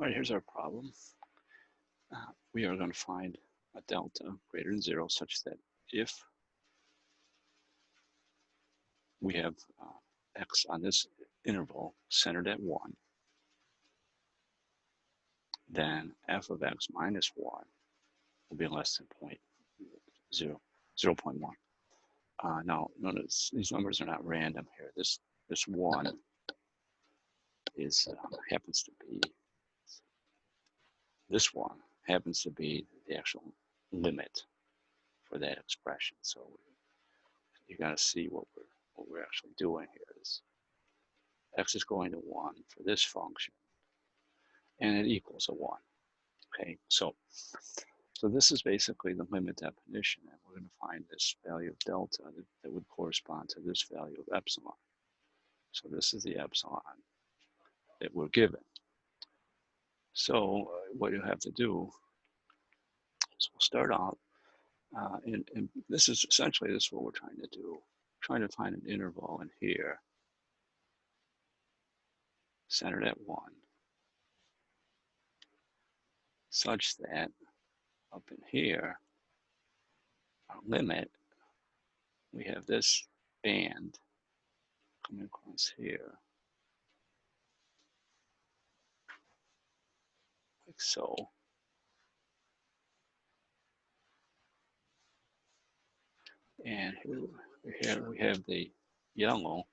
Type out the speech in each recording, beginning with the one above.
All right, here's our problem. We are going to find a delta greater than 0 such that if we have x on this interval centered at 1, then f of x minus 1 will be less than 0.1. Now, notice these numbers are not random here. This 1 is happens to be this one happens to be the actual limit for that expression. So you got to see what we're actually doing here is x is going to 1 for this function, and it equals a 1. Okay, so this is basically the limit definition, and we're going to find this value of delta that would correspond to this value of epsilon. So this is the epsilon that we're given. So what you have to do is we'll start out, and this is essentially what we're trying to do. Trying to find an interval in here centered at 1, such that up in here, our limit, we have this band coming across here, like so. And here we have the yellow,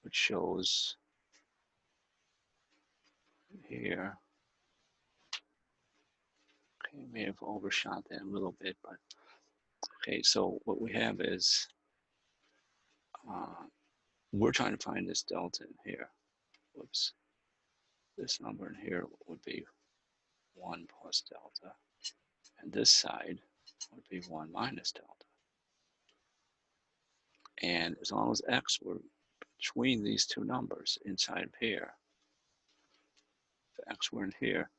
which shows here. Okay, may have overshot that a little bit, but okay, so what we have is we're trying to find this delta in here. Whoops. This number in here would be 1 plus delta, and this side would be 1 minus delta. And as long as x were between these two numbers inside of here, if x were in here,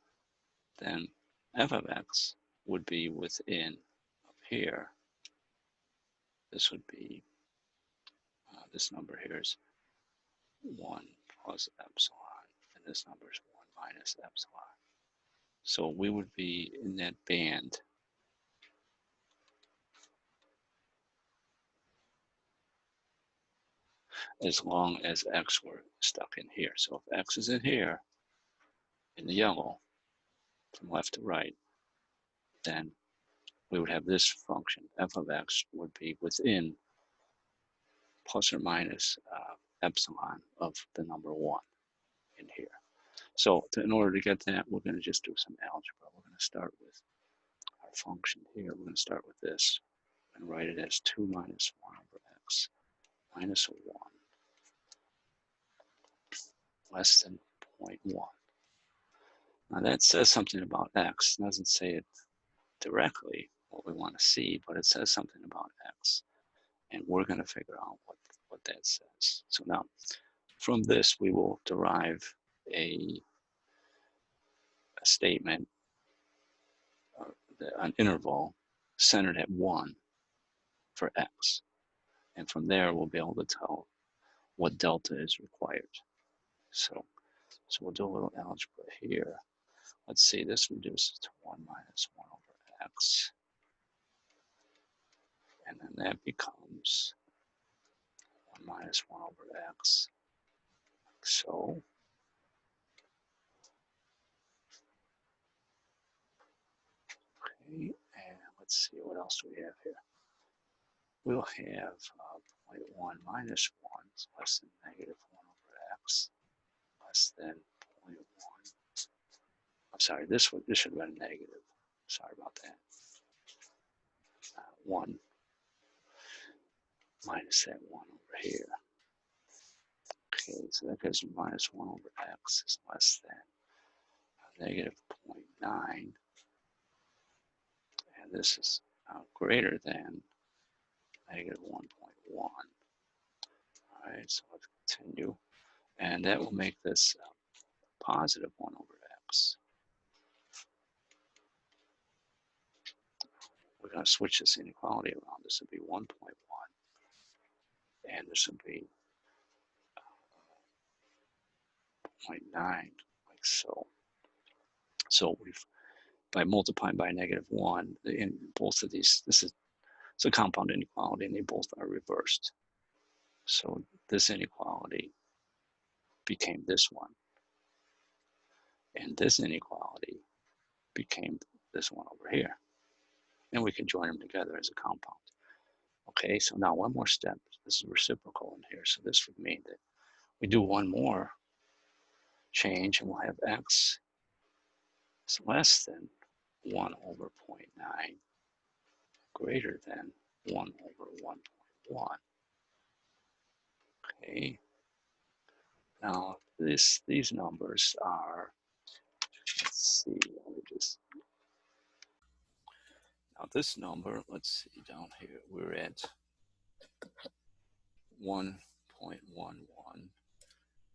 then f of x would be within up here. This would be, this number here is 1 plus epsilon, and this number is 1 minus epsilon. So we would be in that band as long as x were stuck in here. So if x is in here, in the yellow, from left to right, then we would have this function, f of x would be within plus or minus epsilon of the number 1 in here. So in order to get that, we're going to just do some algebra. We're going to start with our function here. We're going to start with this and write it as 2 minus 1 over x minus 1 less than 0.1. Now that says something about x. It doesn't say it directly what we want to see, but it says something about x. And we're going to figure out what that says. So now, from this, we will derive a statement, an interval centered at 1 for x. And from there, we'll be able to tell what delta is required. So we'll do a little algebra here. Let's see, this reduces to 1 minus 1 over x. And then that becomes 1 minus 1 over x. So okay, and let's see, what else do we have here? We'll have 0.1 minus 1 is less than negative 1 over x, less than 0.1. I'm sorry, this should have been negative. Sorry about that. 1 minus that 1 over here. Okay, so that gives me minus 1 over x is less than negative 0.9. And this is greater than negative 1.1. All right, so let's continue. And that will make this positive 1 over x. We're going to switch this inequality around. This would be 1.1. And this would be 0.9, like so. So by multiplying by -1, in both of these, it's a compound inequality, and they both are reversed. So this inequality became this one, and this inequality became this one over here. And we can join them together as a compound. Okay, so now one more step. This is reciprocal in here. So this would mean that we do one more change, and we'll have x is less than 1 over 0.9 greater than 1 over 1.1. Okay, now these numbers are, let's see, let me just, now this number, let's see down here, we're at 1.11,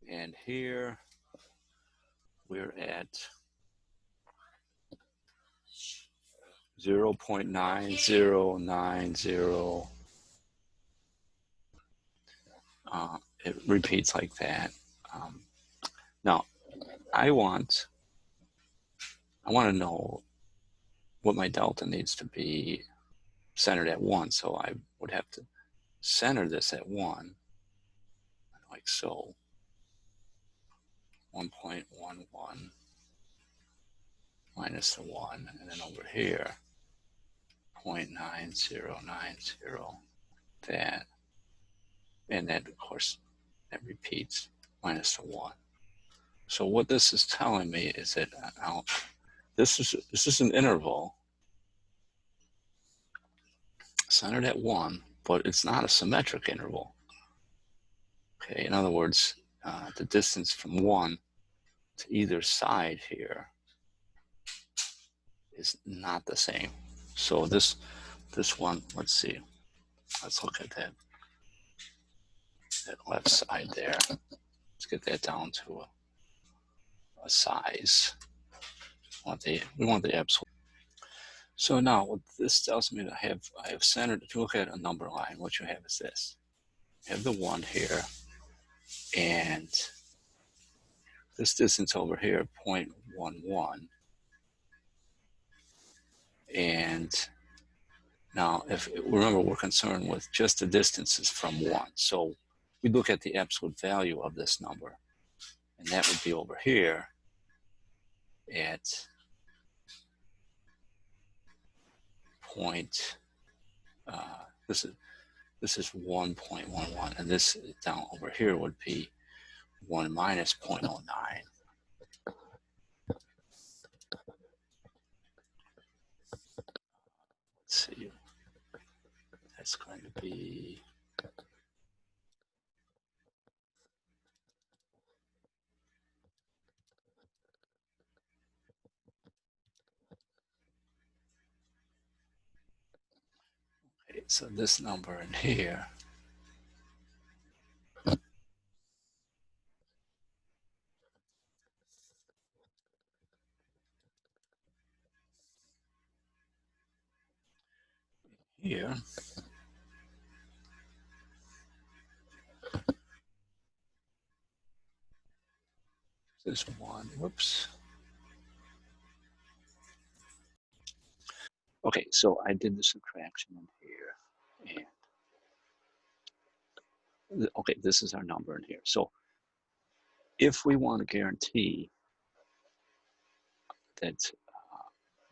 and here we're at 0.9090. It repeats like that. Now, I want to know what my delta needs to be centered at 1. So I would have to center this at 1, like so. 1.11 minus the 1, and then over here, 0.9090, that, and then of course that repeats minus the 1. So what this is telling me is that this is an interval centered at 1, but it's not a symmetric interval. Okay, in other words, the distance from 1 to either side here is not the same. So this one, let's see, let's look at that left side there. Let's get that down to a size. We want the absolute. So now what this tells me, I have centered, if you look at a number line, what you have is this. You have the 1 here, and this distance over here, 0.11. And now, if remember, we're concerned with just the distances from 1. So we look at the absolute value of this number, and that would be over here at this is 1.11, and this down over here would be 1 minus 0.09. Let's see, that's going to be, okay, so this number in here, this one, whoops. Okay, so I did the subtraction in here, and okay, this is our number in here. So if we want to guarantee that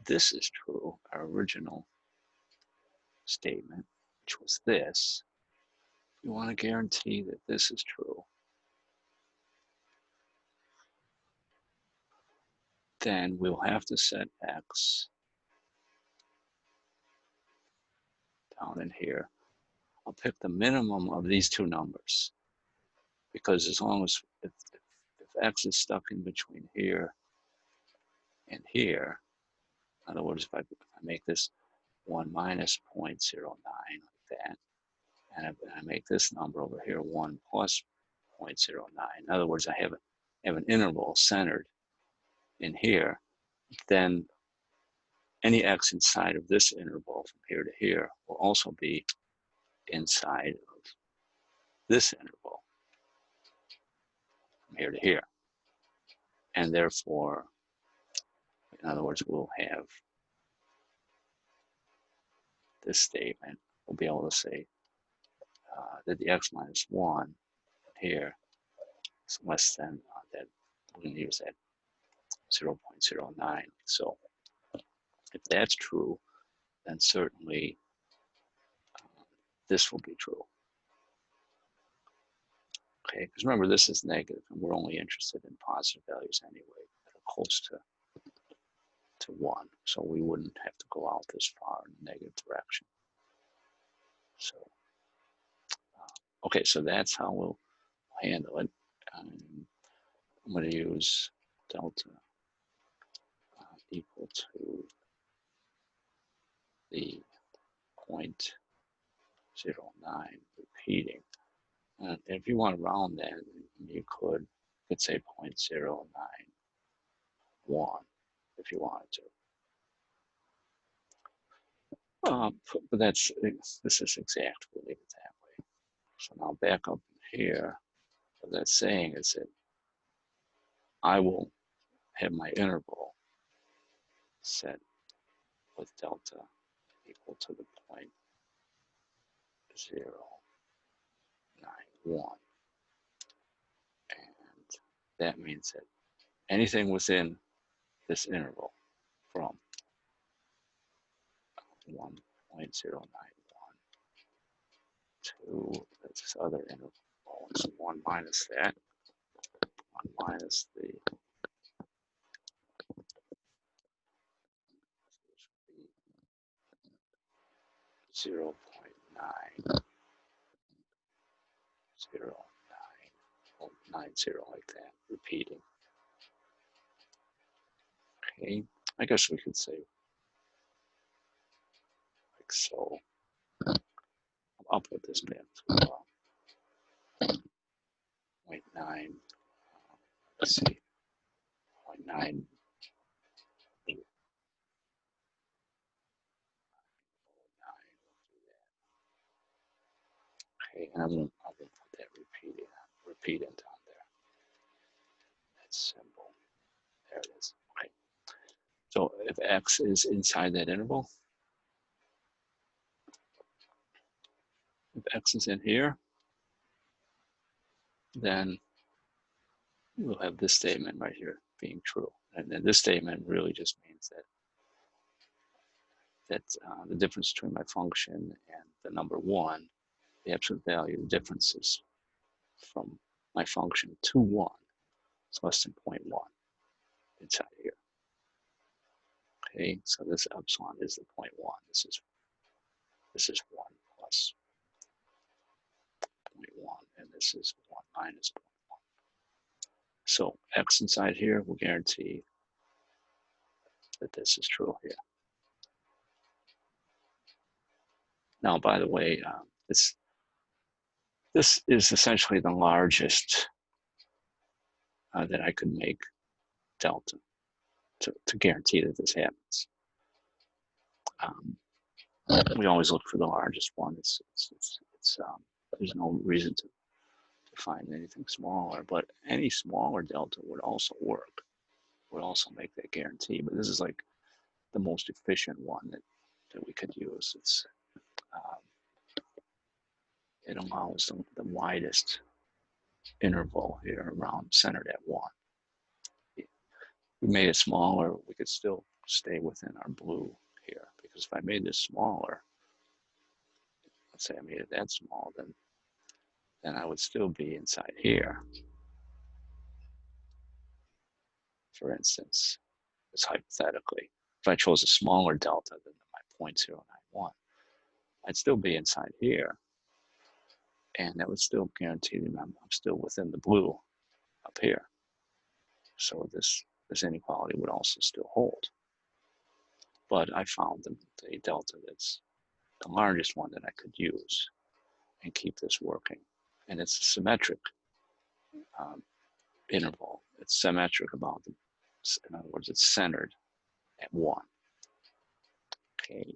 this is true, our original statement, which was this, we want to guarantee that this is true, then we'll have to set x down in here. I'll pick the minimum of these two numbers, because as long as if x is stuck in between here and here, in other words, if I make this 1 minus 0.09 like that, and I make this number over here 1 plus 0.09. In other words, I have an interval centered in here, then any x inside of this interval from here to here will also be inside of this interval from here to here. And therefore, In other words, we'll have this statement. We'll be able to say that the x minus 1 here is less than that. We're going to use that 0.09. So if that's true, then certainly this will be true. Okay, because remember, this is negative, and we're only interested in positive values anyway that are close to 1. So we wouldn't have to go out this far in the negative direction. So, okay, so that's how we'll handle it. I'm going to use delta equal to the 0.09 repeating. And if you want to round that, you could say 0.091 if you wanted to. But this is exact. We'll leave it that way. So now back up here. What that's saying is that I will have my interval set with delta equal to the 0.091. And that means that anything within this interval from 1.091 to this other interval, so 1 minus that, 1 minus the 0.909 like that, repeating. Okay, I guess we could say like so. I'll put this back to 0.9. Let's see, 0.9. Okay, and I won't put that repeating down there. That symbol. There it is. Okay. So if x is inside that interval, if x is in here, then we'll have this statement right here being true. And then this statement really just means that the difference between my function and the number 1, the absolute value, the differences from my function to 1 is less than 0.1 inside here. Okay, so this epsilon is the 0.1. This is 1 plus 0.1, and this is 1 minus 0.1. So x inside here will guarantee that this is true here. Now, by the way, this is essentially the largest that I could make delta to guarantee that this happens. We always look for the largest one. There's no reason to find anything smaller, but any smaller delta would also work, would also make that guarantee. But this is like the most efficient one that we could use. It allows the widest interval here around centered at 1. If we made it smaller, we could still stay within our blue here, because if I made this smaller, let's say I made it that small, then I would still be inside here. For instance, just hypothetically, if I chose a smaller delta than my 0.091, I'd still be inside here, and that would still guarantee that I'm still within the blue up here. So this inequality would also still hold. But I found the delta that's the largest one that I could use and keep this working. And it's a symmetric interval. It's symmetric about in other words, it's centered at 1. Okay,